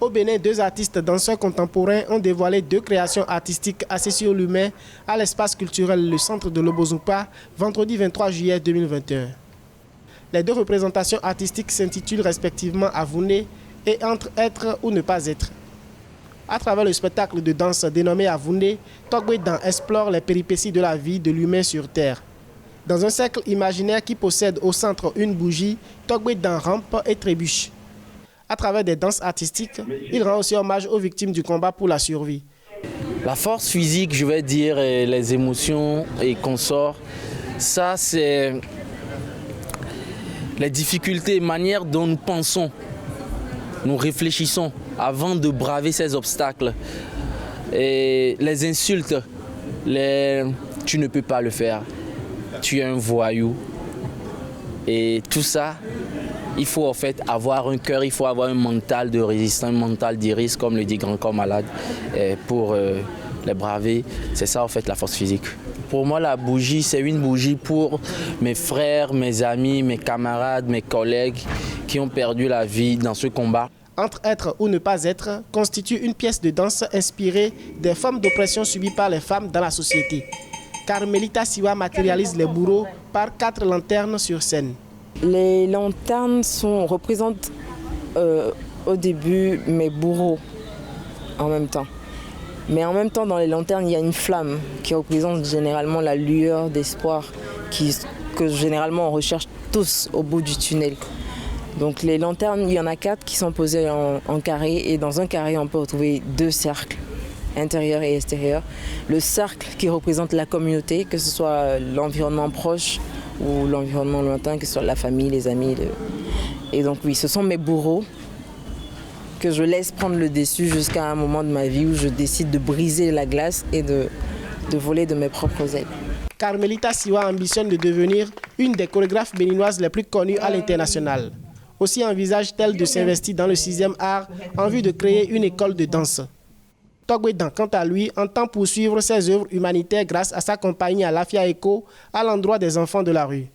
Au Bénin, 2 artistes danseurs contemporains ont dévoilé 2 créations artistiques assises sur l'humain à l'espace culturel Le Centre de Lobozoupa, vendredi 23 juillet 2021. Les 2 représentations artistiques s'intitulent respectivement Avouné et Entre être ou ne pas être. À travers le spectacle de danse dénommé Avouné, Togbedan explore les péripéties de la vie de l'humain sur Terre. Dans un cercle imaginaire qui possède au centre une bougie, Togbedan rampe et trébuche. À travers des danses artistiques, il rend aussi hommage aux victimes du combat pour la survie. La force physique, je vais dire, et les émotions et consorts, ça c'est les difficultés, manière dont nous pensons, nous réfléchissons avant de braver ces obstacles. Et les insultes, tu ne peux pas le faire, tu es un voyou. Et tout ça, il faut en fait avoir un cœur, il faut avoir un mental de résistance, un mental d'iris, comme le dit Grand Corps Malade, pour les braver. C'est ça en fait la force physique. Pour moi, la bougie, c'est une bougie pour mes frères, mes amis, mes camarades, mes collègues qui ont perdu la vie dans ce combat. Entre être ou ne pas être constitue une pièce de danse inspirée des formes d'oppression subies par les femmes dans la société. Carmelita Siwa matérialise les bourreaux par 4 lanternes sur scène. Les lanternes représentent au début mes bourreaux en même temps. Mais en même temps, dans les lanternes, il y a une flamme qui représente généralement la lueur d'espoir que généralement on recherche tous au bout du tunnel. Donc les lanternes, il y en a 4 qui sont posées en carré et dans un carré, on peut retrouver 2 cercles, intérieur et extérieur. Le cercle qui représente la communauté, que ce soit l'environnement proche ou l'environnement lointain, que ce soit la famille, les amis. Et donc oui, ce sont mes bourreaux que je laisse prendre le dessus jusqu'à un moment de ma vie où je décide de briser la glace et de voler de mes propres ailes. Carmelita Siwa ambitionne de devenir une des chorégraphes béninoises les plus connues à l'international. Aussi envisage-t-elle de s'investir dans le 6e art en vue de créer une école de danse. Togbedan, quant à lui, entend poursuivre ses œuvres humanitaires grâce à sa compagnie à Lafia Eco à l'endroit des enfants de la rue.